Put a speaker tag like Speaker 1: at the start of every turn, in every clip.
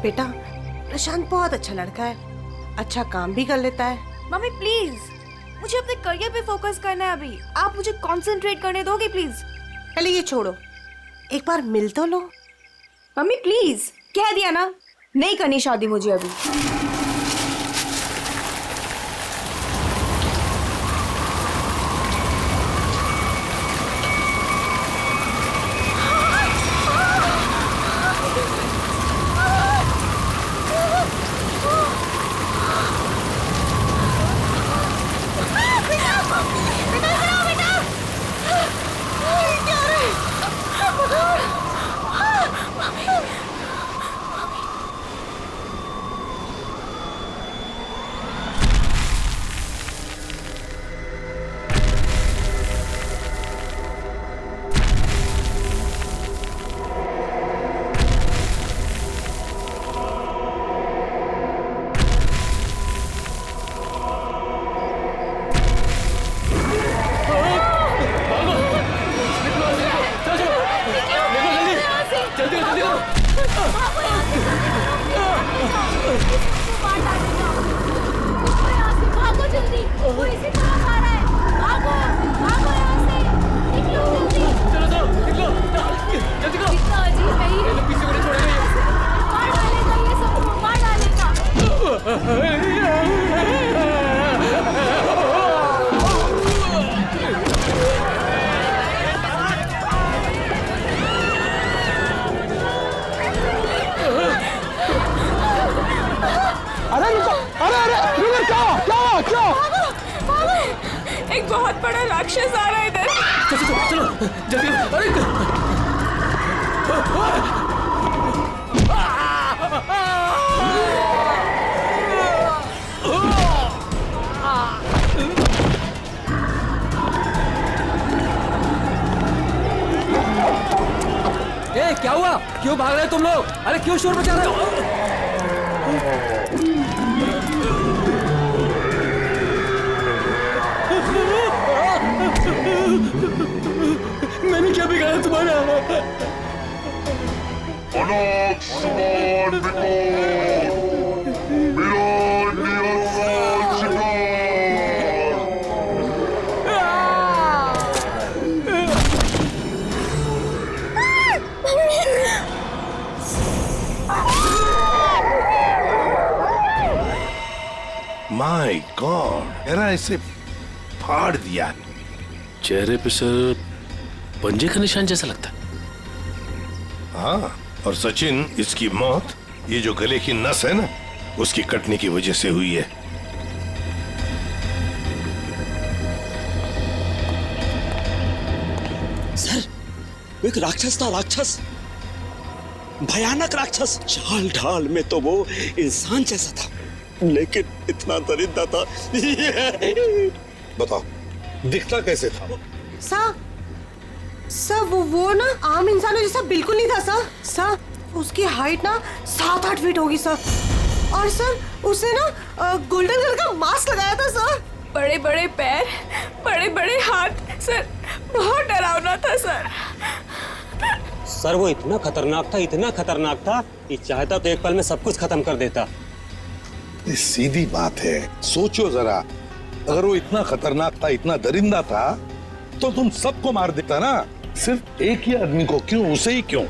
Speaker 1: बेटा प्रशांत बहुत अच्छा लड़का है, अच्छा काम भी कर लेता है।
Speaker 2: मम्मी प्लीज, मुझे अपने करियर पे फोकस करना है अभी। आप मुझे कंसंट्रेट करने दोगे प्लीज?
Speaker 1: पहले ये छोड़ो, एक बार मिल तो लो।
Speaker 2: मम्मी प्लीज, कह दिया ना, नहीं करनी शादी मुझे अभी। एक बहुत बड़ा राक्षस आ रहा है इधर।
Speaker 3: चलो जल्दी। अरे क्या हुआ? क्यों भाग रहे हो तुम लोग? अरे क्यों शोर मचा रहे हो? मैंने क्या बिगाड़ा तुम्हारा?
Speaker 4: अनाथ समान
Speaker 5: माय गॉड, मेरा इसे फाड़ दिया।
Speaker 6: चेहरे पे सर पंजे का निशान जैसा लगता है।
Speaker 5: हाँ, और सचिन, इसकी मौत ये जो गले की नस है ना, उसकी कटने की वजह से हुई है।
Speaker 7: सर, वो एक राक्षस था, राक्षस, भयानक राक्षस। चाल ढाल में तो वो इंसान जैसा था, लेकिन इतना दरिद्र था।
Speaker 5: बताओ, दिखता कैसे था?
Speaker 1: सर वो ना आम इंसानों जैसा बिल्कुल नहीं था सर। उसकी हाइट ना 7-8 फीट होगी सर। और सर उसने ना गोल्डन कलर का मास्क लगाया था सर।
Speaker 2: बड़े बड़े पैर, बड़े बड़े हाथ, सर बहुत डरावना था सर।
Speaker 7: सर वो इतना खतरनाक था कि चाहता तो एक पल में सब कुछ खत्म कर देता।
Speaker 5: ये सीधी बात है, सोचो जरा, अगर वो इतना खतरनाक था, इतना दरिंदा था, तो तुम सबको मार देता ना, सिर्फ एक ही आदमी को क्यों, उसे ही क्यों?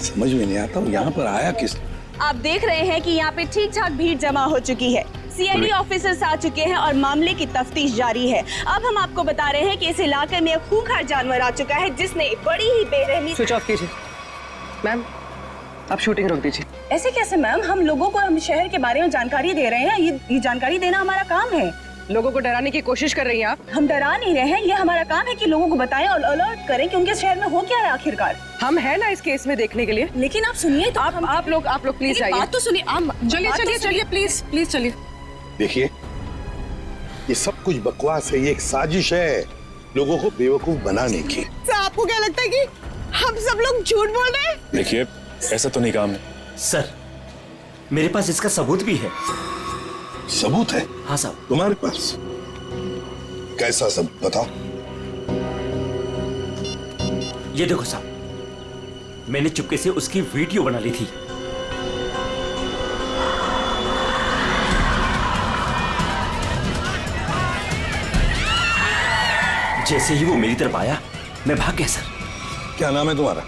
Speaker 5: समझ में नहीं आता यहाँ पर आया किस?
Speaker 8: आप देख रहे हैं कि यहाँ पे ठीक ठाक भीड़ जमा हो चुकी है। सीआईडी ऑफिसर्स आ चुके हैं और मामले की तफ्तीश जारी है। अब हम आपको बता रहे हैं कि इस इलाके में एक खूंखार जानवर आ चुका है जिसने बड़ी ही बेरहमी।
Speaker 3: स्विच ऑफ कीजिए मैम, आप शूटिंग रोक दीजिए।
Speaker 8: ऐसे कैसे मैम? हम लोगों को हम शहर के बारे में जानकारी दे रहे हैं, ये जानकारी देना हमारा काम है।
Speaker 3: लोगों को डराने की कोशिश कर रही हैं आप।
Speaker 8: हम डरा नहीं रहे हैं, ये हमारा काम है कि लोगों को बताएं और अलर्ट करें कि उनके शहर में हो क्या है आखिरकार।
Speaker 3: हम है ना इस केस में देखने के लिए।
Speaker 8: लेकिन आप सुनिए तो
Speaker 3: आप लोग प्लीज आइए।
Speaker 8: बात तो सुनिए।
Speaker 3: चलिए प्लीज चलिए।
Speaker 5: देखिए, ये सब कुछ बकवास है, ये एक साजिश है लोगों को बेवकूफ बनाने की।
Speaker 1: सर आपको क्या लगता है कि हम सब लोग झूठ बोल रहे हैं?
Speaker 6: देखिए, ऐसा तो नहीं काम है।
Speaker 9: सर मेरे पास इसका सबूत भी है।
Speaker 5: सबूत है?
Speaker 9: हाँ साहब।
Speaker 5: तुम्हारे पास कैसा सबूत, बताओ।
Speaker 9: ये देखो साहब, मैंने चुपके से उसकी वीडियो बना ली थी। जैसे ही वो मेरी तरफ आया मैं भाग गया सर।
Speaker 5: क्या नाम है तुम्हारा?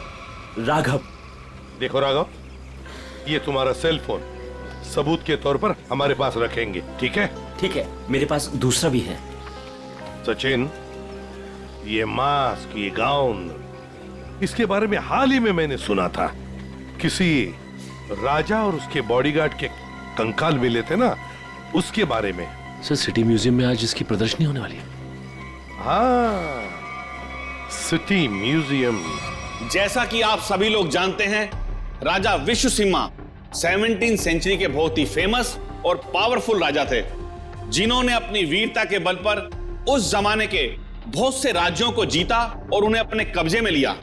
Speaker 9: राघव।
Speaker 4: देखो राघव, ये तुम्हारा सेल फोन सबूत के तौर पर हमारे पास रखेंगे, ठीक है?
Speaker 9: ठीक है, मेरे पास दूसरा भी है।
Speaker 4: सचिन, ये मास्क, ये गाउन, इसके बारे में हाल ही में मैंने सुना था। किसी राजा और उसके बॉडीगार्ड के कंकाल मिले थे ना, उसके बारे में।
Speaker 6: सर सिटी म्यूजियम में आज इसकी प्रदर्शनी होने वाली है।
Speaker 4: हाँ, सिटी म्यूजियम।
Speaker 10: जैसा कि आप सभी लोग जानते हैं, राजा विश्वसिंहा 17वीं सेंचुरी के बहुत ही फेमस और पावरफुल राजा थे, जिन्होंने अपनी वीरता के बल पर उस जमाने के बहुत से राज्यों को जीता और उन्हें अपने कब्जे में लिया।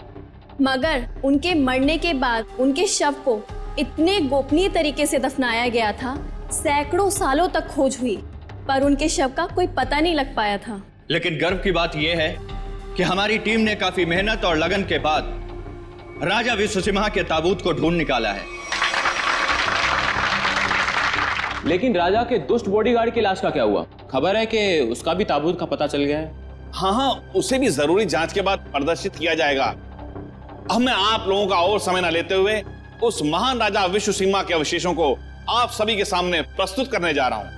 Speaker 2: मगर उनके मरने के बाद उनके शव को इतने गोपनीय तरीके से दफनाया गया था, सैकड़ों सालों तक खोज हुई, पर उनके शव का कोई पता नहीं लग पाया था।
Speaker 10: लेकिन गर्व की बात यह है कि हमारी टीम ने काफी मेहनत और लगन के बाद राजा विश्वसिंहा के ताबूत को ढूंढ निकाला है।
Speaker 3: लेकिन राजा के दुष्ट बॉडीगार्ड की लाश का क्या हुआ?
Speaker 10: खबर है कि उसका भी ताबूत का पता चल गया है। हाँ, उसे भी जरूरी जांच के बाद प्रदर्शित किया जाएगा। अब मैं आप लोगों का और समय न लेते हुए उस महान राजा विश्वसिंहा के अवशेषों को आप सभी के सामने प्रस्तुत करने जा रहा हूं।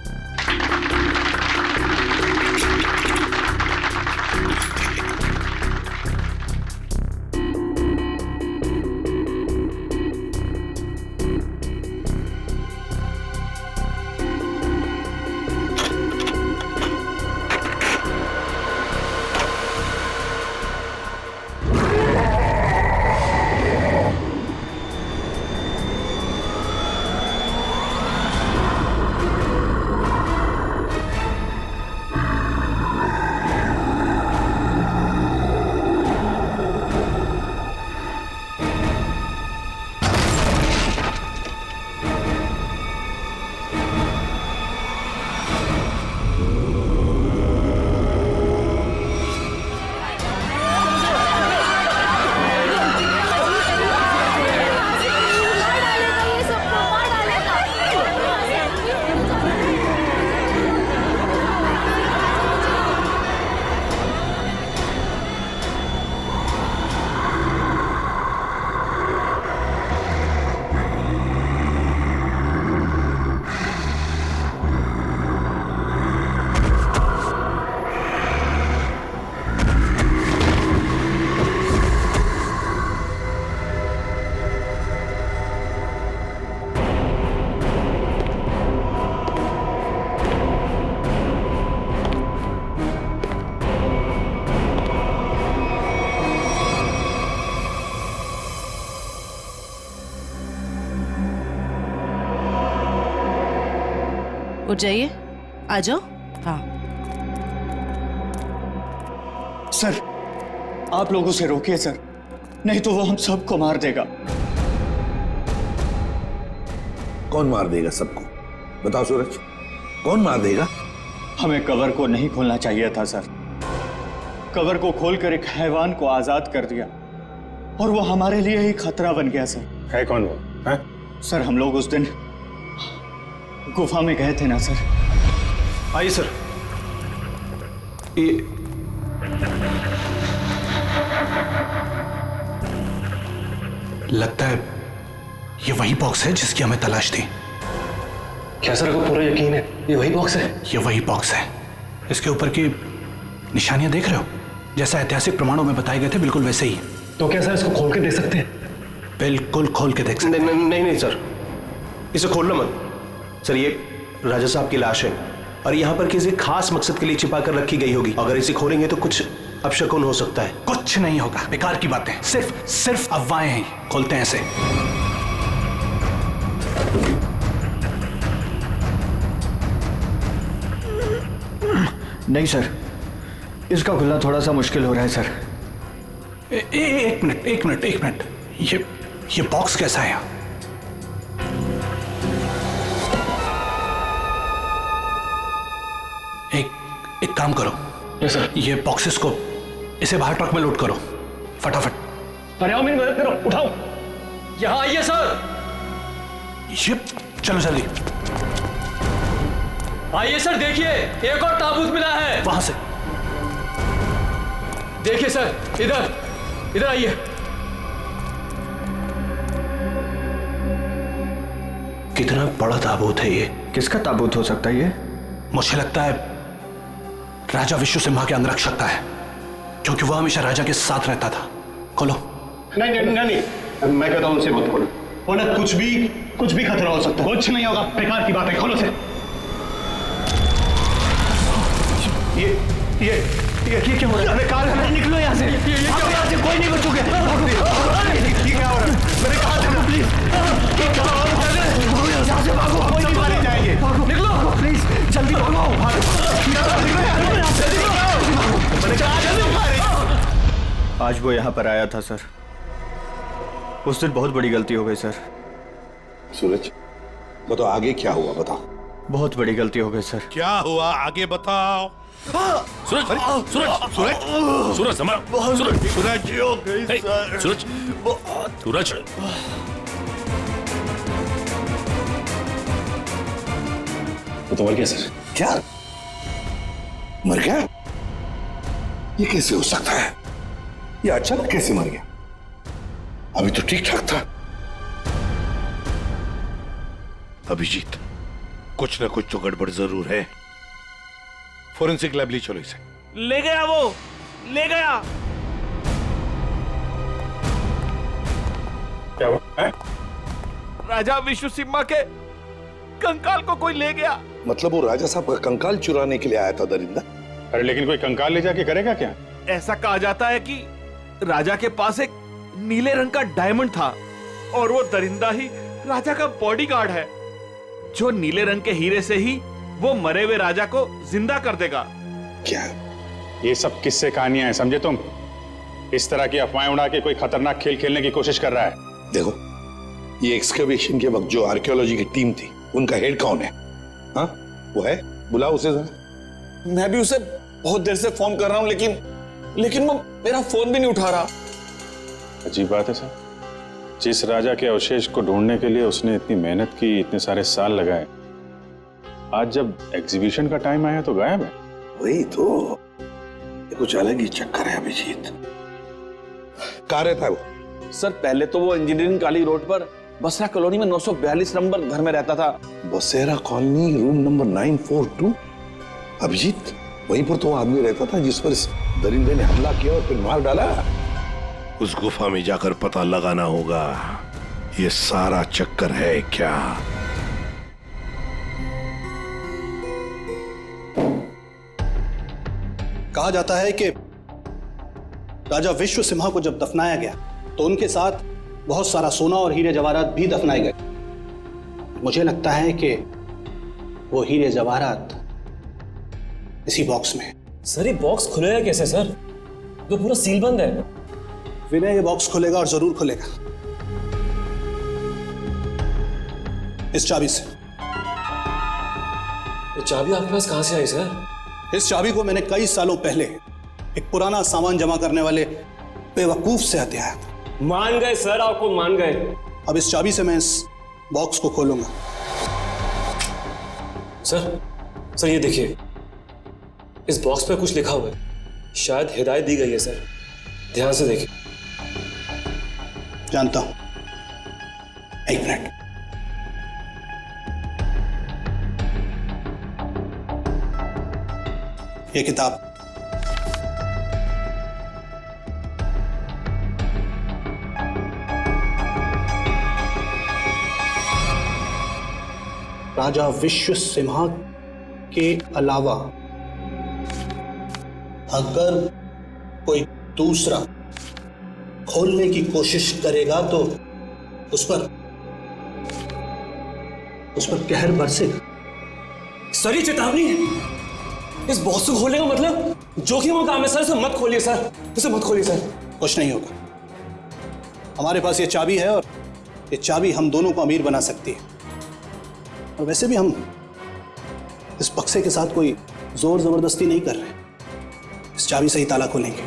Speaker 1: उठ जाइए, आ जाओ। हाँ
Speaker 7: सर, आप लोग उसे रोकिए सर, नहीं तो वो हम सबको मार देगा।
Speaker 5: कौन मार देगा सबको? बताओ सूरज, कौन मार देगा?
Speaker 7: हमें कवर को नहीं खोलना चाहिए था सर। कवर को खोलकर एक हैवान को आजाद कर दिया और वो हमारे लिए ही खतरा बन गया सर।
Speaker 10: है कौन वो? है?
Speaker 7: सर, हम लोग उस दिन गुफा में गए थे ना सर।
Speaker 10: आइए सर। ये
Speaker 11: लगता है ये वही बॉक्स है जिसकी हमें तलाश थी।
Speaker 6: क्या सर, आपको पूरा यकीन है ये वही बॉक्स है?
Speaker 11: ये वही बॉक्स है। इसके ऊपर की निशानियां देख रहे हो? जैसा ऐतिहासिक प्रमाणों में बताए गए थे, बिल्कुल वैसे ही।
Speaker 6: तो क्या सर इसको खोल के देख सकते हैं?
Speaker 11: बिल्कुल खोल के देख सकते हैं।
Speaker 10: नहीं सर, इसे खोलना मत सर। ये राजा साहब की लाश है और यहाँ पर किसी खास मकसद के लिए छिपा कर रखी गई होगी। अगर इसे खोलेंगे तो कुछ अपशकुन हो सकता है।
Speaker 11: कुछ नहीं होगा, बेकार की बातें, सिर्फ अफवाहें हैं। खोलते हैं इसे।
Speaker 7: नहीं सर, इसका खुलना थोड़ा सा मुश्किल हो रहा है सर।
Speaker 11: एक मिनट, ये बॉक्स कैसा है? एक काम करो।
Speaker 6: Yes sir.
Speaker 11: ये बॉक्सेस को इसे बाहर ट्रक में लोड करो फटाफट।
Speaker 6: अरे आओ, मेरी मदद करो, उठाओ।
Speaker 3: यहाँ आइए सर।
Speaker 11: ये चलो जल्दी।
Speaker 3: आइए सर, देखिए एक और ताबूत मिला है।
Speaker 11: वहां से
Speaker 3: देखिए सर, इधर इधर आइए।
Speaker 11: कितना बड़ा ताबूत है ये?
Speaker 9: किसका ताबूत हो सकता है ये?
Speaker 11: मुझे लगता है राजा विश्व सिम्हा के अंगरक्षक का है, क्योंकि वह हमेशा राजा के साथ रहता था। खोलो।
Speaker 12: नहीं नहीं नहीं, नहीं। मैं कहता हूं उनसे मत खोलो, वरना कुछ भी खतरा हो सकता है। कुछ नहीं होगा, बेकार की बात है, खोलो से। ये क्या हो रहा है? अरे कार है, निकलो यहाँ से, यहाँ से कोई नहीं बचोगे। ये क्या हो रहा है? मैंने कहा था ना, प्लीज यहाँ से भागो, कोई नहीं मारे जाएंगे। निकलो प्लीज, जल्दी भागो।
Speaker 9: आज वो यहाँ पर आया था सर। उस दिन बहुत बड़ी गलती हो गई सर।
Speaker 5: सूरज बताओ आगे क्या हुआ, बताओ।
Speaker 9: बहुत बड़ी गलती हो गई सर।
Speaker 4: क्या हुआ आगे बताओ।
Speaker 6: सूरज सूरज सूरज सूरज संभाल। सूरज सूरज सूरज सूरज
Speaker 12: तो मर गया सर।
Speaker 5: क्या मर गया? ये कैसे हो सकता है? ये अचानक कैसे मर गया? अभी तो ठीक ठाक था।
Speaker 4: अभिजीत, कुछ ना कुछ तो गड़बड़ जरूर है। फोरेंसिक लैब ले चलो इसे।
Speaker 10: ले गया, वो ले गया।
Speaker 12: क्या हुआ?
Speaker 10: राजा विश्व सिम्हा के कंकाल को कोई ले गया।
Speaker 5: मतलब वो राजा साहब का कंकाल चुराने के लिए आया था दरिंदा?
Speaker 12: अरे लेकिन कोई कंकाल ले जाके करेगा क्या?
Speaker 10: ऐसा कहा जाता है कि राजा के पास एक नीले रंग का डायमंड था और वो दरिंदा ही राजा का बॉडीगार्ड है, जो नीले रंग के हीरे से ही वो मरे हुए राजा को जिंदा कर देगा।
Speaker 5: क्या?
Speaker 12: ये सब किस्से कहानियां हैं, समझे तुम? इस तरह की अफवाहें उड़ा के कोई खतरनाक खेल खेलने की कोशिश कर रहा है।
Speaker 5: देखो, ये एक्सकवेशन के वक्त जो आर्कियोलॉजी की टीम थी, उनका हेड कौन है? हाँ, वो है? बुलाओ उसे जरा।
Speaker 10: मैं भी उसे बहुत देर से फोन कर रहा हूं, लेकिन वो मेरा फोन भी नहीं उठा रहा।
Speaker 12: अजीब बात है सर, जिस राजा के अवशेष को ढूंढने के लिए उसने इतनी मेहनत की, इतने सारे साल लगाए, आज जब एग्जीबिशन का टाइम आया तो गायब है।
Speaker 5: वही तो, ये कुछ अलग ही चक्कर है अभिजीत। कहाँ रहता है वो?
Speaker 10: सर पहले तो वो इंजीनियरिंग काली रोड पर बसरा कॉलोनी में 942 नंबर घर में रहता था।
Speaker 5: बसेरा कॉलोनी, रूम नंबर 942। अभिजीत, वहीं पर तो आदमी रहता था जिस पर इस दरिंदे ने हमला किया और फिर मार डाला।
Speaker 4: उस गुफा में जाकर पता लगाना होगा ये सारा चक्कर है क्या।
Speaker 13: कहा जाता है कि राजा विश्व सिम्हा को जब दफनाया गया तो उनके साथ बहुत सारा सोना और हीरे जवाहरात भी दफनाए गए। मुझे लगता है कि वो हीरे जवाहरात इसी बॉक्स में।
Speaker 3: सर ये बॉक्स खुलेगा कैसे सर? तो पूरा सील बंद है।
Speaker 13: विनय ये बॉक्स खुलेगा और जरूर खुलेगा, इस चाबी से।
Speaker 3: ये चाबी आपके पास कहां से आई सर?
Speaker 13: इस चाबी को मैंने कई सालों पहले एक पुराना सामान जमा करने वाले बेवकूफ से हथिया था।
Speaker 3: मान गए सर, आपको मान गए।
Speaker 13: अब इस चाबी से मैं इस बॉक्स को खोलूंगा।
Speaker 3: सर ये देखिए, इस बॉक्स पे कुछ लिखा हुआ है, शायद हिदायत दी गई है सर, ध्यान से देखिए।
Speaker 13: जानता हूं, एक मिनट। ये किताब राजा विश्व सिम्हा के अलावा अगर कोई दूसरा खोलने की कोशिश करेगा तो उस पर कहर बरसेगा।
Speaker 3: सर ये चेतावनी है। इस बॉक्स को खोलने का मतलब जोखिम का काम है सर, इसे मत खोलिए सर, इसे मत खोलिए सर।
Speaker 13: कुछ नहीं होगा, हमारे पास ये चाबी है और ये चाबी हम दोनों को अमीर बना सकती है। और वैसे भी हम इस बक्से के साथ कोई जोर जबरदस्ती नहीं कर रहे, इस चाबी से ही ताला खोलेंगे।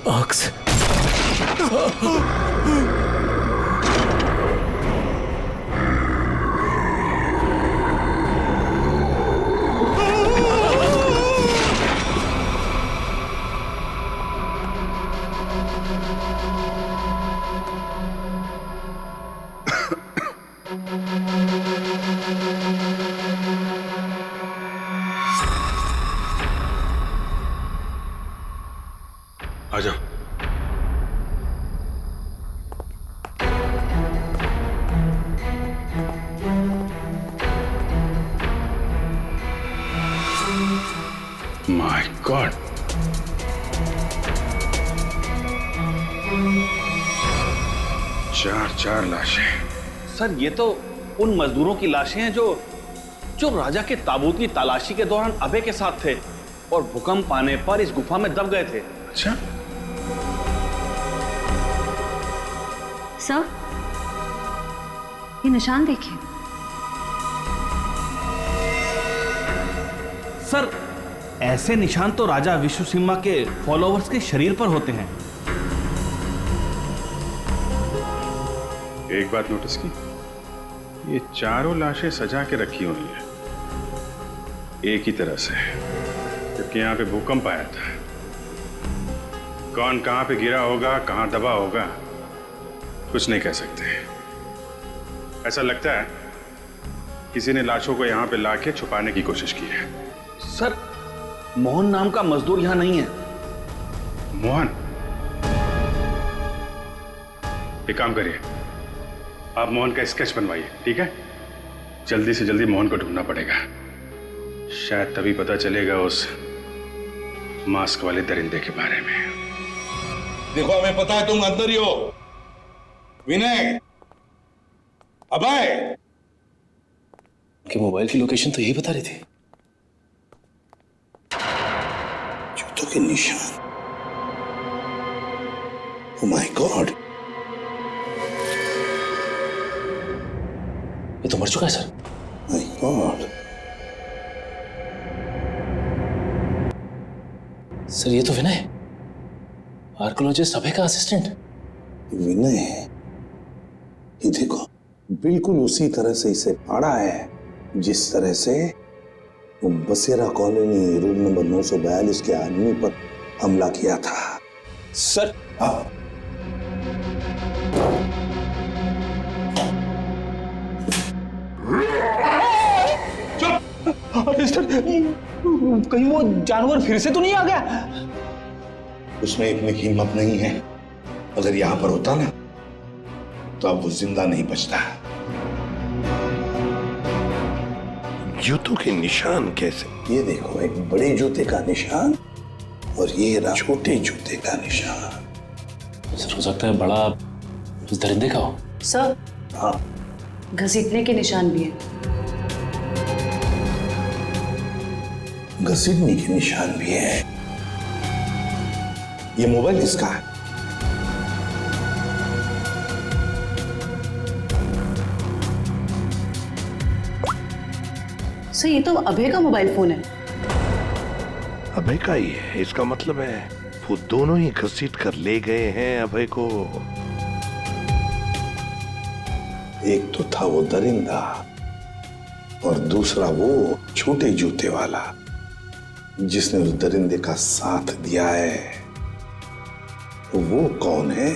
Speaker 6: आँख से
Speaker 12: आ जाओ। माय गॉड, चार लाशें।
Speaker 10: सर ये तो उन मजदूरों की लाशें हैं जो राजा के ताबूत की तलाशी के दौरान अभय के साथ थे और भूकंप आने पर इस गुफा में दब गए थे।
Speaker 12: अच्छा,
Speaker 14: सर ये निशान देखिए।
Speaker 10: सर ऐसे निशान तो राजा विश्वसिम्हा के फॉलोअर्स के शरीर पर होते हैं।
Speaker 12: एक बात नोटिस की, ये चारों लाशें सजा के रखी हुई हैं एक ही तरह से, क्योंकि यहाँ पे भूकंप आया था। कौन कहाँ पे गिरा होगा, कहाँ दबा होगा, कुछ नहीं कह सकते। ऐसा लगता है किसी ने लाशों को यहाँ पे लाके छुपाने की कोशिश की है।
Speaker 10: सर मोहन नाम का मजदूर यहाँ नहीं है।
Speaker 12: मोहन? एक काम करिए, आप मोहन का स्केच बनवाइए, ठीक है? जल्दी से जल्दी मोहन को ढूंढना पड़ेगा। शायद तभी पता चलेगा उस मास्क वाले दरिंदे के बारे में।
Speaker 5: देखो, हमें पता है तुम अंदर ही हो। विनय, अभय,
Speaker 3: कि मोबाइल की लोकेशन तो यही बता रही थी।
Speaker 5: जूतों के निशान। ओह माय गॉड,
Speaker 3: ये तो मर चुका है सर।
Speaker 5: My God.
Speaker 3: सर ये तो विनय, आर्कियोलॉजिस्ट अभय का असिस्टेंट।
Speaker 5: विनय, ये देखो, बिल्कुल उसी तरह से इसे फाड़ा है जिस तरह से वो बसेरा कॉलोनी रूम नंबर 942 के आदमी पर हमला किया था।
Speaker 7: सर कहीं वो जानवर फिर से तो नहीं आ गया?
Speaker 5: उसमें इतनी हिम्मत नहीं है। अगर यहां पर होता ना तो अब वो जिंदा नहीं बचता।
Speaker 4: जूतों के निशान कैसे?
Speaker 5: ये देखो, एक बड़े जूते का निशान और ये रहा छोटे जूते का निशान।
Speaker 3: सर हो सकता है बड़ा उस दरिंदे का हो।
Speaker 14: सर
Speaker 5: हाँ,
Speaker 14: घसीटने के निशान भी है।
Speaker 5: घसीटने के निशान भी है। ये मोबाइल किसका है?
Speaker 14: सर ये तो अभय का मोबाइल फोन है।
Speaker 4: अभय का ही है? इसका मतलब है वो दोनों ही घसीट कर ले गए हैं अभय को।
Speaker 5: एक तो था वो दरिंदा और दूसरा वो छोटे जूते वाला जिसने उस दरिंदे का साथ दिया है। तो वो कौन है?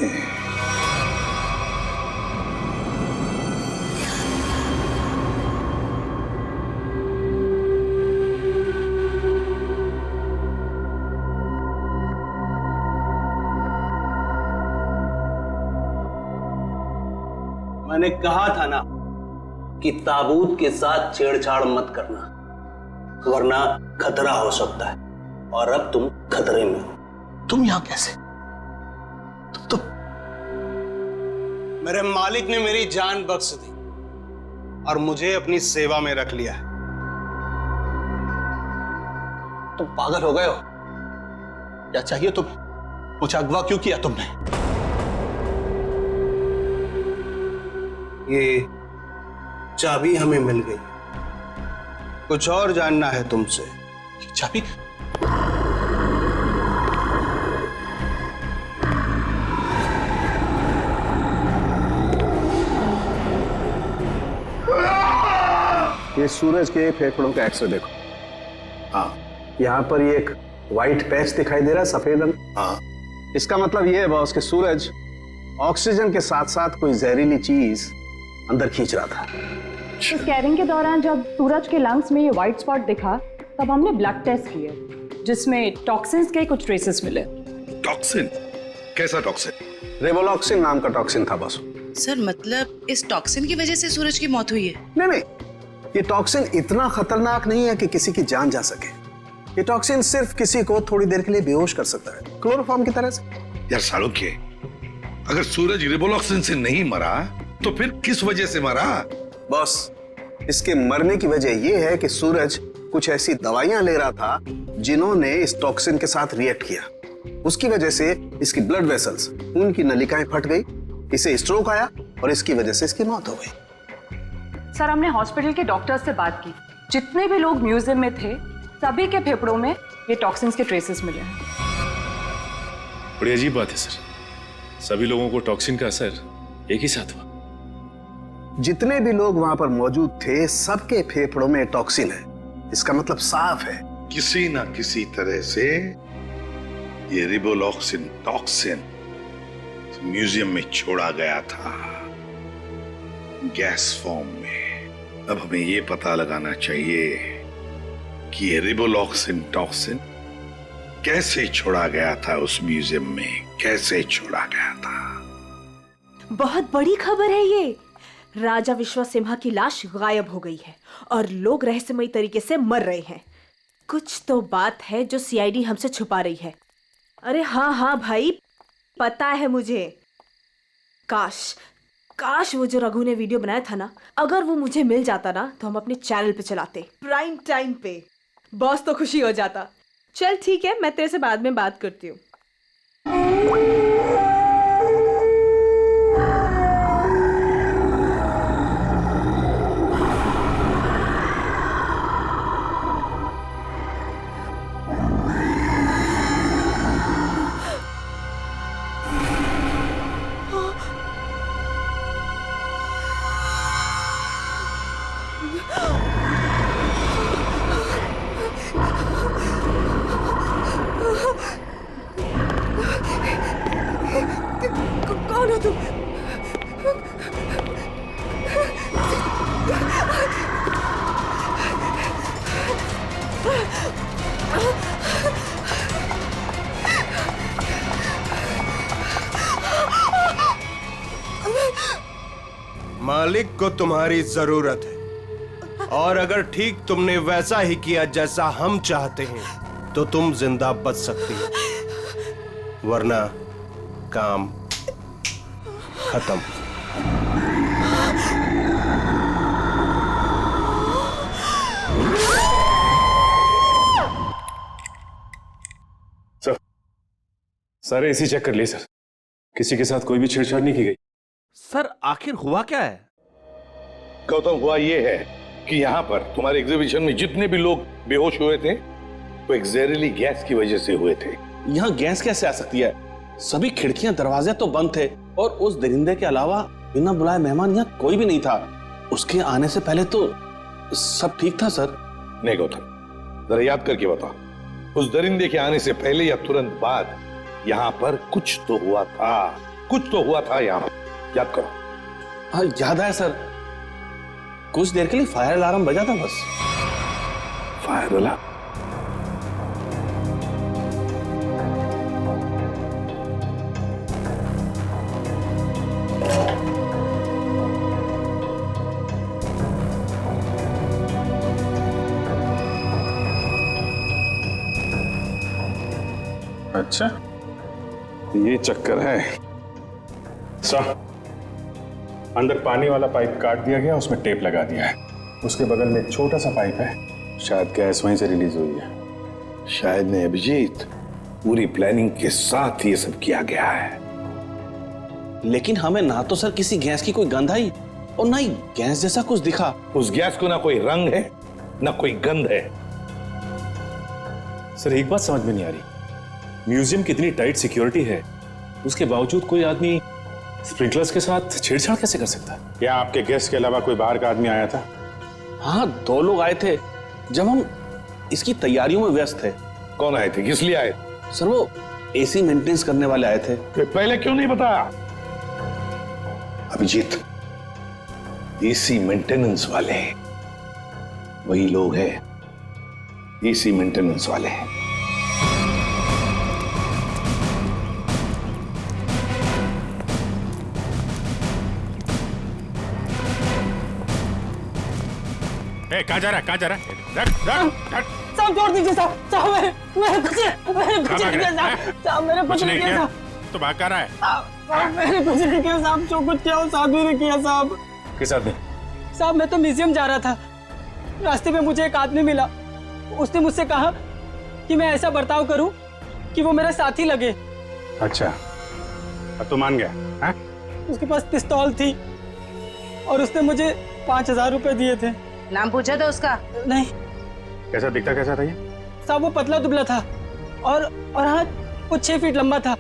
Speaker 13: मैंने कहा था ना कि ताबूत के साथ छेड़छाड़ मत करना, वरना खतरा हो सकता है। और अब तुम खतरे में हो।
Speaker 11: तुम यहां कैसे? तुम
Speaker 13: मेरे मालिक ने मेरी जान बख्श दी और मुझे अपनी सेवा में रख लिया है। तुम पागल हो गए हो? क्या चाहिए तुम? मुझे अगवा क्यों किया तुमने? ये चाबी हमें मिल गई, कुछ और जानना है तुमसे। चाबी?
Speaker 5: ये सूरज के फेफड़ों का एक्सरे देखो। हाँ, यहाँ पर ये एक व्हाइट पैच दिखाई दे रहा है, सफेद रंग। हाँ, इसका मतलब ये है बॉस कि सूरज ऑक्सीजन के साथ साथ कोई जहरीली चीज अंदर खींच रहा था।
Speaker 14: स्कैनिंग के दौरान जब सूरज के लंग्स में ये व्हाइट स्पॉट दिखा तब हमने ब्लड टेस्ट किए जिसमें टॉक्सिन्स के कुछ ट्रेसेस मिले।
Speaker 4: टॉक्सिन? कैसा टॉक्सिन?
Speaker 5: रेवोलॉक्सिन नाम का टॉक्सिन था बॉस।
Speaker 14: सर मतलब इस टॉक्सिन की वजह से सूरज की मौत हुई है?
Speaker 5: नहीं, ये टॉक्सिन इतना खतरनाक नहीं है कि किसी की जान जा सके। ये टॉक्सिन सिर्फ किसी को थोड़ी देर के लिए बेहोश कर सकता है, क्लोरोफॉर्म की तरह से।
Speaker 4: यार सालोक्य, अगर सूरज रिवोलॉक्सिन से नहीं मरा तो फिर किस वजह से मरा?
Speaker 5: बॉस, इसके मरने की वजह यह है कि सूरज कुछ ऐसी दवाइयां ले रहा था जिन्होंने इस टॉक्सिन के साथ रिएक्ट किया। उसकी वजह से इसकी ब्लड वेसल्स, खून की नलिकाएं फट गई, इसे स्ट्रोक आया और इसकी वजह से इसकी मौत हो गई।
Speaker 14: सर हमने हॉस्पिटल के डॉक्टर्स से बात की, जितने भी लोग म्यूजियम में थे सभी के फेफड़ों में ये टॉक्सिन्स के ट्रेसेस मिले हैं।
Speaker 6: बड़ी अजीब बात है सर, सभी लोगों को टॉक्सिन का असर एक ही साथ हुआ।
Speaker 5: जितने भी लोग वहां पर मौजूद थे सबके फेफड़ों में टॉक्सिन है। इसका मतलब साफ है,
Speaker 4: किसी ना किसी तरह से ये रिवोलॉक्सिन टॉक्सिन म्यूजियम में छोड़ा गया था, गैस फॉर्म में। अब हमें ये पता लगाना चाहिए कि ये रिवोलॉक्सिन टॉक्सिन कैसे छोड़ा गया था उस म्यूजियम में, कैसे छोड़ा गया था।
Speaker 8: बहुत बड़ी खबर है ये। राजा विश्वसिम्हा की लाश गायब हो गई है और लोग रहस्यमयी तरीके से मर रहे हैं। कुछ तो बात है जो सीआईडी हमसे छुपा रही है। अरे हाँ भाई, पता है मुझे। काश वो जो रघु ने वीडियो बनाया था ना, अगर वो मुझे मिल जाता ना तो हम अपने चैनल पे चलाते, प्राइम टाइम पे। बॉस तो खुशी हो जाता। चल ठीक है, मैं तेरे से बाद में बात करती हूँ। कौन हो तुम?
Speaker 15: मालिक को तुम्हारी जरूरत है और अगर ठीक तुमने वैसा ही किया जैसा हम चाहते हैं तो तुम जिंदा बच सकती हो, वरना काम खत्म।
Speaker 3: सर, सारे एसी चेक कर लिए सर, किसी के साथ कोई भी छेड़छाड़ नहीं की गई।
Speaker 4: सर आखिर हुआ क्या है? गौतम, हुआ ये है कि यहाँ पर तुम्हारे एग्जीबिशन में जितने भी लोग बेहोश हुए थे वो एक जहरीली गैस की वजह से हुए थे।
Speaker 10: यहाँ गैस कैसे आ सकती है? सभी खिड़कियां दरवाजे तो बंद थे और उस दरिंदे के अलावा बिना बुलाए मेहमान यहाँ कोई भी नहीं था। उसके आने से पहले तो सब ठीक था सर।
Speaker 4: नहीं गौतम, जरा याद करके बताओ, उस दरिंदे के आने से पहले या तुरंत बाद यहाँ पर कुछ तो हुआ था, कुछ तो हुआ था यहाँ। याद करो।
Speaker 10: हाँ याद है सर, कुछ देर के लिए फायर अलार्म बजा था बस।
Speaker 4: Fire alarm?
Speaker 12: अच्छा, ये चक्कर है। सर, अंदर पानी वाला पाइप काट दिया गया, उसमें टेप लगा दिया है। उसके बगल में एक छोटा सा पाइप है, शायद गैस वहीं से रिलीज हुई है।
Speaker 4: शायद नहीं अभिजीत,
Speaker 5: पूरी प्लानिंग के साथ ये सब किया गया है।
Speaker 10: लेकिन हमें ना तो सर किसी गैस की कोई गंध आई और ना ही गैस जैसा कुछ दिखा।
Speaker 5: उस गैस को ना कोई रंग है ना कोई गंध है।
Speaker 6: सर एक बात समझ में नहीं आ रही, म्यूजियम की इतनी टाइट सिक्योरिटी है, उसके बावजूद कोई आदमी स्प्रिंकलर्स के साथ छेड़छाड़ कैसे कर सकता है?
Speaker 12: क्या आपके गेस्ट के अलावा कोई बाहर का आदमी आया था?
Speaker 10: हाँ, 2 लोग आए थे जब हम इसकी तैयारियों में व्यस्त थे।
Speaker 5: कौन आए थे? किस लिए आए?
Speaker 10: सर वो एसी मेंटेनेंस करने वाले आए थे।
Speaker 5: पहले क्यों नहीं बताया? अभिजीत, एसी मेंटेनेंस वाले वही लोग हैं, एसी मेंटेनेंस वाले हैं।
Speaker 12: कहाँ जा रहा है? कहाँ जा रहा है?
Speaker 1: साहब छोड़ दीजिए साहब। साहब मैंने कुछ नहीं किया साहब। मैंने कुछ नहीं किया।
Speaker 12: तो भाग कर रहा है?
Speaker 1: साहब मैंने कुछ नहीं किया साहब। जो कुछ किया वो साहब ने किया साहब।
Speaker 6: किस आदमी?
Speaker 1: साहब मैं तो म्यूजियम जा रहा था, रास्ते में मुझे एक आदमी मिला। उसने मुझसे कहा कि मैं ऐसा बर्ताव करूं कि वो मेरा साथी लगे।
Speaker 12: अच्छा, अब तो मान गया? है?
Speaker 1: उसके पास पिस्तौल थी और उसने मुझे 5000 रुपए दिए थे।
Speaker 16: नाम पूछा था उसका?
Speaker 1: नहीं।
Speaker 12: कैसा दिखता कैसा था ये?
Speaker 1: साहब वो पतला दुबला था और हाँ वो 6 फीट लंबा था।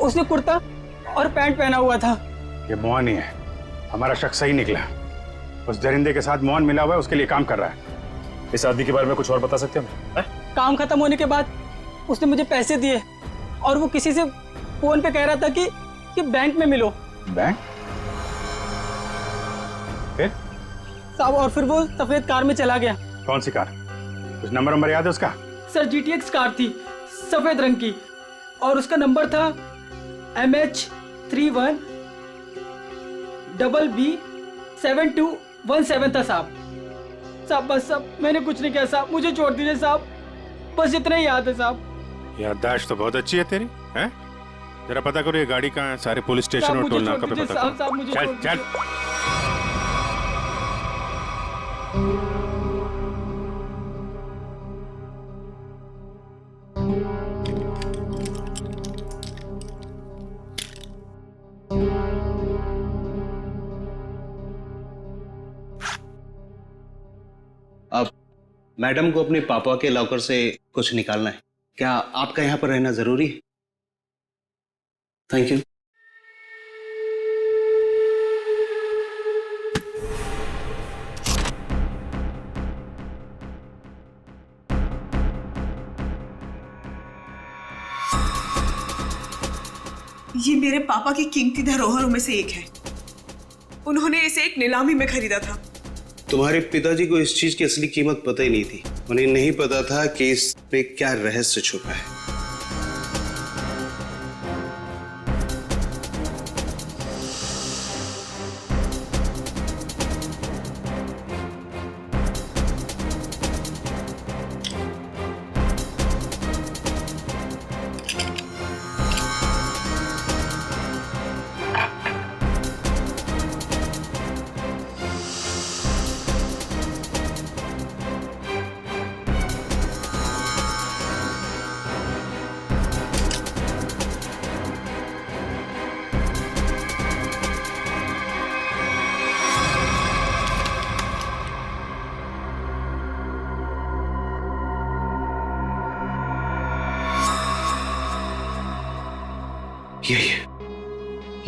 Speaker 1: उसने कुर्ता और पैंट पहना हुआ था।
Speaker 12: ये मोहन ही है, हमारा शख्स सही निकला। उस दरिंदे के साथ मोहन मिला हुआ है, उसके लिए काम कर रहा है।
Speaker 6: इस आदमी के बारे में कुछ और बता सकते हैं?
Speaker 1: काम खत्म होने के बाद उसने मुझे पैसे दिए और वो किसी से फोन पे कह रहा था कि बैंक में मिलो।
Speaker 12: बैंक?
Speaker 1: साहब और फिर वो सफेद कार में चला गया।
Speaker 12: कौन सी कार? कुछ नंबर याद है उसका?
Speaker 1: सर GTX कार थी, सफेद रंग की, और उसका नंबर था MH31BB7217 था साहब। साहब बस साहब मैंने कुछ नहीं किया साहब, मुझे छोड़ दीजिए साहब, बस इतना ही याद है साहब।
Speaker 12: याददाश्त तो बहुत अच्छी है तेरी, हैं? जरा पता करो ये गाड़ी कहाँ है, सारे पुलिस स्टेशन और टोल नाका पे पता करो। चल चल।
Speaker 13: अब मैडम को अपने पापा के लॉकर से कुछ निकालना है। क्या आपका यहाँ पर रहना जरूरी है? Thank you.
Speaker 17: ये मेरे पापा की कीमती धरोहरों में से एक है। उन्होंने इसे एक नीलामी में खरीदा था।
Speaker 13: तुम्हारे पिताजी को इस चीज की असली कीमत पता ही नहीं थी। उन्हें नहीं पता था कि इस पे क्या रहस्य छुपा है।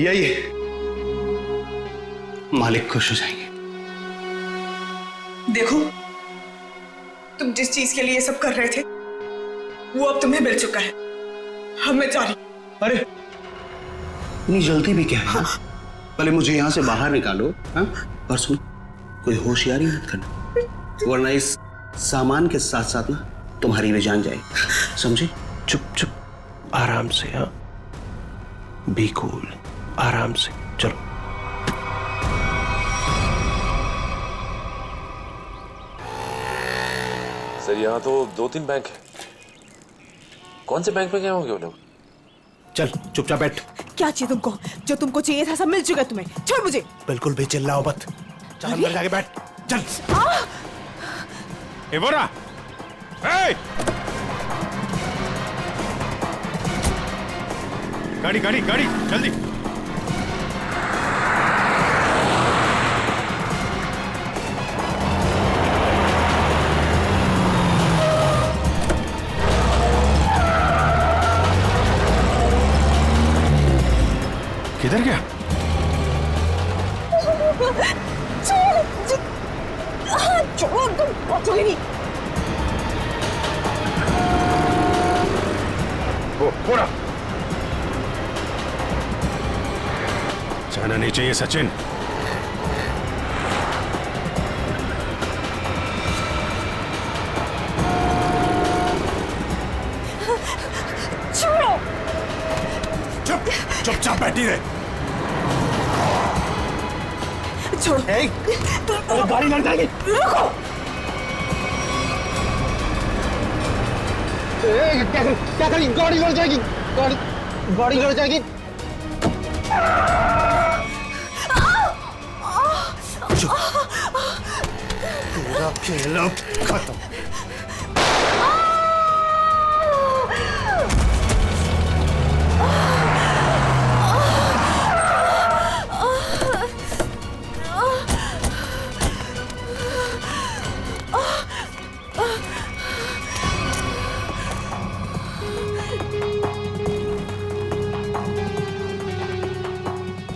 Speaker 13: यही मालिक खुश हो जाएंगे।
Speaker 17: देखो, तुम जिस चीज के लिए सब कर रहे थे वो अब तुम्हें मिल चुका है। अब मैं जा रही।
Speaker 13: अरे इतनी जल्दी भी क्या है? हाँ। पहले मुझे यहाँ से बाहर निकालो। हाँ? और सुन, कोई होशियारी मत करना, वरना इस सामान के साथ साथ ना तुम्हारी भी जान जाए। समझे?
Speaker 15: चुप चुप, आराम से। हाँ, बी कूल, आराम से चलो।
Speaker 6: सर यहाँ तो 2-3 बैंक है। कौन से बैंक में गए होंगे वो लोग?
Speaker 15: चल चुपचाप बैठ।
Speaker 1: क्या चाहिए तुमको? जो तुमको चाहिए था सब मिल चुका है तुम्हें। छोड़ मुझे।
Speaker 15: बिल्कुल भी चिल्लाओ मत। चल अंदर जाके बैठ। चल।
Speaker 12: गाड़ी गाड़ी गाड़ी जल्दी। किधर गया?
Speaker 8: छोड़ो, तुम पहुंचोगे नहीं।
Speaker 12: वो पूरा जाना नहीं चाहिए सचिन।
Speaker 8: छोड़ो।
Speaker 12: चुपचाप बैठी रहे।
Speaker 8: छोड़ो।
Speaker 13: गाड़ी लड़ जाएगी।
Speaker 8: रुको।
Speaker 13: क्या करें? गाड़ी लड़ जाएगी। गाड़ी लड़ जाएगी।
Speaker 15: तेरा खेल अब खत्म।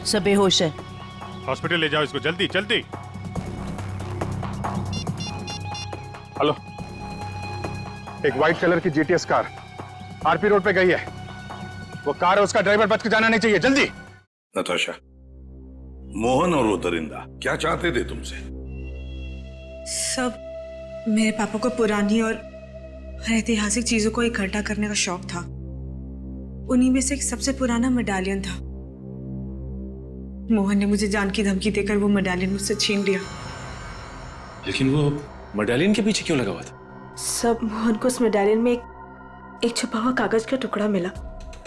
Speaker 16: सब बेहोश है।
Speaker 12: हॉस्पिटल ले जाओ इसको, जल्दी जल्दी। हेलो, एक व्हाइट कलर की जीटीएस कार आरपी रोड पे गई है। वो कार है, उसका ड्राइवर बच के जाना नहीं चाहिए, जल्दी।
Speaker 18: नताशा, मोहन और वो दरिंदा क्या चाहते थे तुमसे?
Speaker 17: सब मेरे पापा को पुरानी और ऐतिहासिक चीजों को इकट्ठा करने का शौक था। उन्हीं में से एक सबसे पुराना मेडालियन था। मोहन ने मुझे जान की धमकी देकर वो मेडालियन मुझसे छीन लिया।
Speaker 6: लेकिन वो मेडालियन के पीछे क्यों लगा हुआ था?
Speaker 1: सब मोहन को उस मेडालियन में एक छुपा हुआ कागज का टुकड़ा मिला,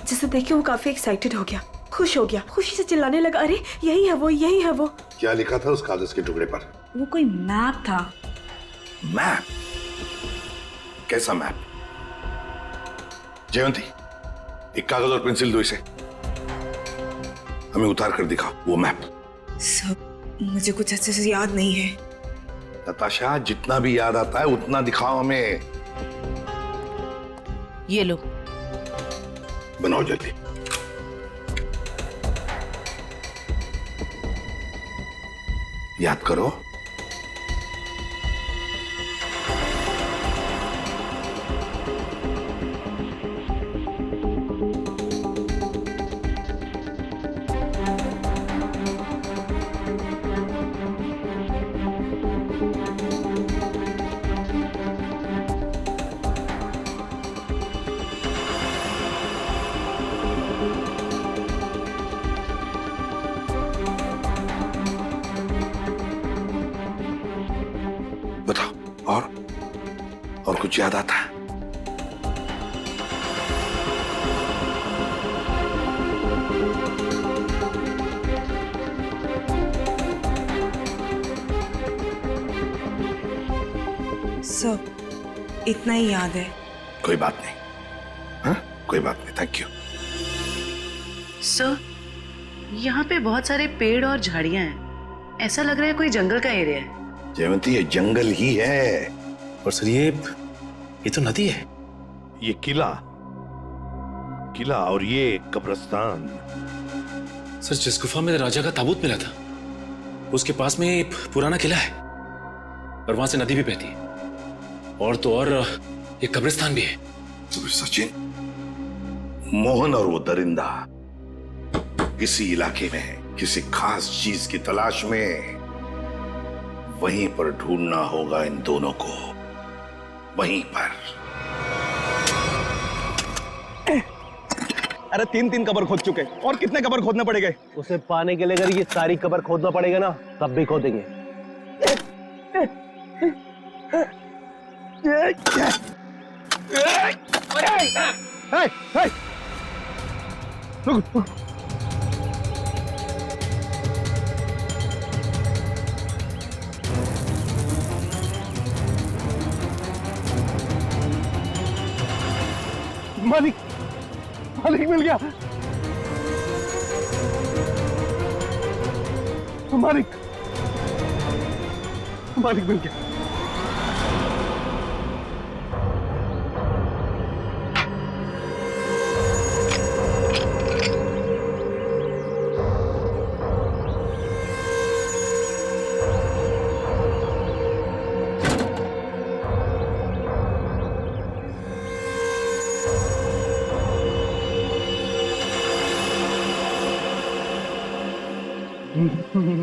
Speaker 1: जिसे देख के वो काफी एक्साइटेड हो गया, खुश हो गया, खुशी से चिल्लाने लगा, अरे यही है वो, यही है वो।
Speaker 18: क्या लिखा था उस कागज के टुकड़े पर?
Speaker 17: वो कोई मैप था।
Speaker 18: मैप? कैसा मैप? जयंती, एक कागज और पेंसिल दो इसे, हमें उतार कर दिखाओ वो मैप।
Speaker 17: सब मुझे कुछ अच्छे से याद नहीं है।
Speaker 18: नताशा, जितना भी याद आता है उतना दिखाओ हमें।
Speaker 16: ये लो,
Speaker 18: बनाओ जल्दी। याद करो। और कुछ याद आता है?
Speaker 17: सब इतना ही याद है।
Speaker 18: कोई बात नहीं, हाँ? कोई बात नहीं, थैंक यू।
Speaker 16: सर, यहाँ पे बहुत सारे पेड़ और झाड़ियां हैं। ऐसा लग रहा है कोई जंगल का एरिया है।
Speaker 18: जयवंती, ये जंगल ही है।
Speaker 6: और सर ये तो नदी है।
Speaker 4: ये किला और ये कब्रिस्तान।
Speaker 6: सर, जिस गुफा में राजा का ताबूत मिला था उसके पास में एक पुराना किला है और वहां से नदी भी बहती है, और तो और एक कब्रिस्तान भी है।
Speaker 18: तो सचिन, मोहन और वो दरिंदा किसी इलाके में किसी खास चीज की तलाश में, वहीं पर ढूंढना होगा इन दोनों को, वहीं पर।
Speaker 7: अरे 3 कबर खोद चुके, और कितने कबर खोदने पड़ेंगे?
Speaker 13: उसे पाने के लिए अगर ये सारी कबर खोदना पड़ेगा ना, तब भी खोदेंगे।
Speaker 12: मालिक, मालिक मिल गया।
Speaker 15: मालिक, मालिक मिल गया।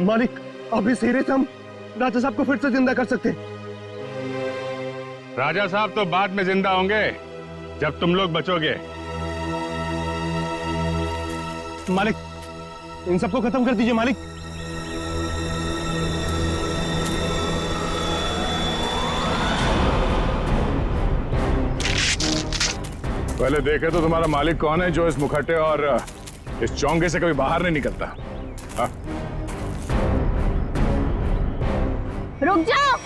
Speaker 15: मालिक, अब इस हीरे से हम राजा साहब को फिर से जिंदा कर सकते हैं।
Speaker 12: राजा साहब तो बाद में जिंदा होंगे जब तुम लोग बचोगे।
Speaker 15: मालिक, इन सबको खत्म कर दीजिए मालिक।
Speaker 12: पहले देखे तो तुम्हारा मालिक कौन है जो इस मुखट्टे और इस चौंगे से कभी बाहर नहीं निकलता। हाँ?
Speaker 2: रुक जाओ।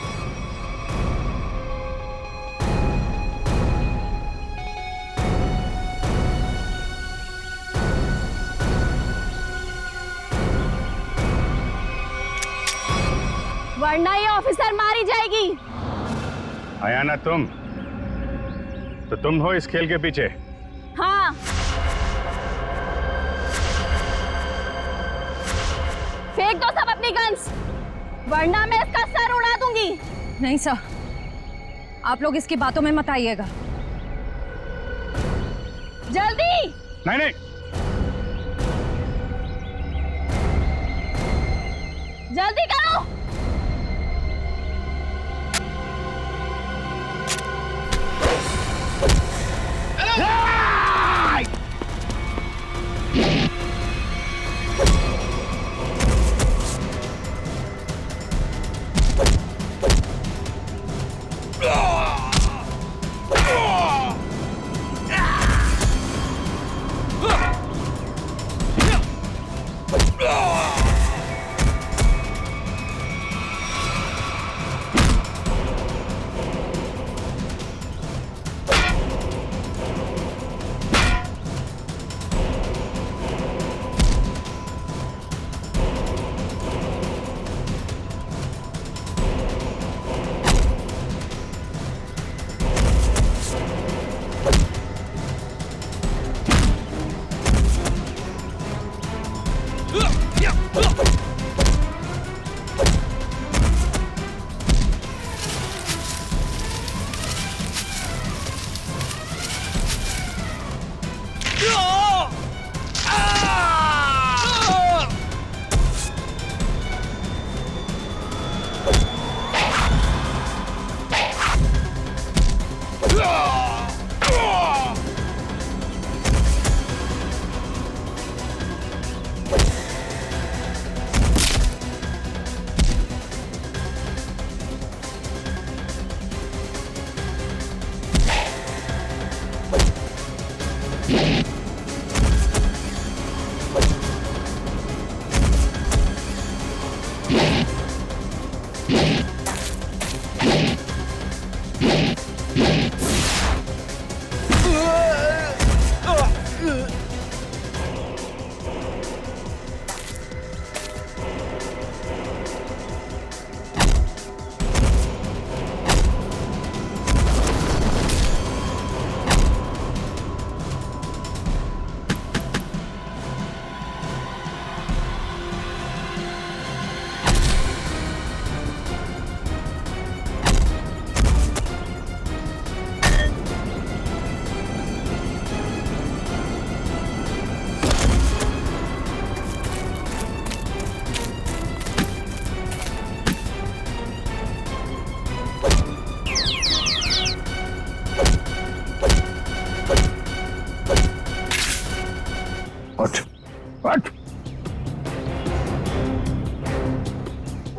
Speaker 2: वरना ये ऑफिसर मारी जाएगी।
Speaker 12: आया ना तुम, तो तुम हो इस खेल के पीछे।
Speaker 2: हाँ, फेंक दो सब अपनी गन्स, वरना मैं इसका सर उड़ा दूंगी।
Speaker 19: नहीं सर, आप लोग इसकी बातों में मत आइएगा।
Speaker 2: जल्दी।
Speaker 12: नहीं नहीं,
Speaker 2: जल्दी करो।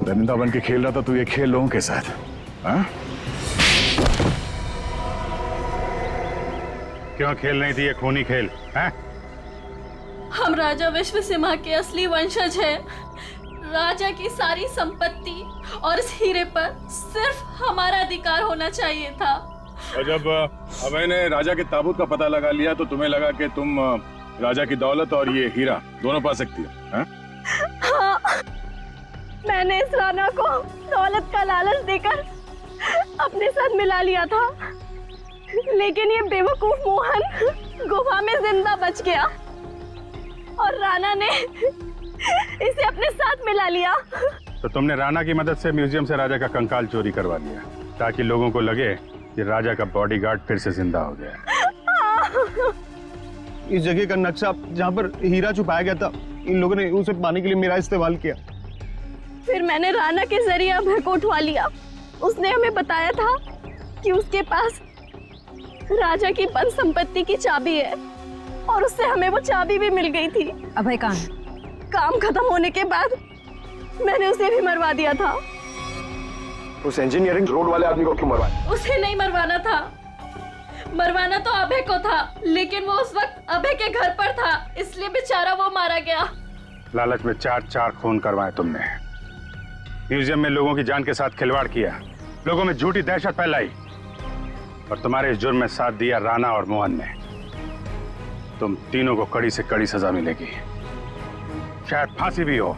Speaker 12: दरिंदा बन के खेल रहा था तू ये खेल लोगों के साथ। हाँ? क्यों खेल नहीं थी ये खूनी खेल? हाँ?
Speaker 2: हम राजा विश्व सिम्हा के असली वंशज हैं। राजा की सारी संपत्ति और इस हीरे पर सिर्फ हमारा अधिकार होना चाहिए था।
Speaker 12: और जब मैंने राजा के ताबूत का पता लगा लिया तो तुम्हें लगा कि तुम राजा की दौलत और ये हीरा दोनों पा सकती हो। हाँ?
Speaker 2: हाँ।
Speaker 8: मैंने इस राणा को दौलत का लालच देकर अपने साथ मिला लिया था, लेकिन ये बेवकूफ मोहन गुफा में जिंदा बच गया और राणा ने इसे अपने साथ मिला लिया।
Speaker 12: तो तुमने राणा की मदद से म्यूजियम से राजा का कंकाल चोरी करवा लिया ताकि लोगों को लगे कि राजा का बॉडीगार्ड फिर से जिंदा हो गया।
Speaker 9: इस जगह का नक्शा जहाँ पर हीरा छुपाया गया था, इन लोगों ने उसे पाने के लिए मेरा इस्तेमाल किया।
Speaker 8: फिर मैंने राणा के जरिए अभय को उठवा लिया। उसने हमें बताया था कि उसके पास राजा की बंद संपत्ति की चाबी है और उससे हमें वो चाबी भी मिल गई थी।
Speaker 19: अभय कहाँ है?
Speaker 8: काम खत्म होने के बाद मैंने उसे भी मरवा दिया था।
Speaker 9: उस इंजीनियरिंग रोड वाले आदमी को क्यों मरवाया?
Speaker 2: उसे नहीं मरवाना था, मरवाना तो अभय को था, लेकिन वो उस वक्त अभय के घर पर था, इसलिए बेचारा वो मारा गया।
Speaker 12: लालच में चार खून करवाए तुमने, म्यूजियम में लोगों की जान के साथ खिलवाड़ किया, लोगों में झूठी दहशत फैलाई और तुम्हारे इस जुर्म में साथ दिया राणा और मोहन ने। तुम तीनों को कड़ी से कड़ी सजा मिलेगी, शायद फांसी भी हो।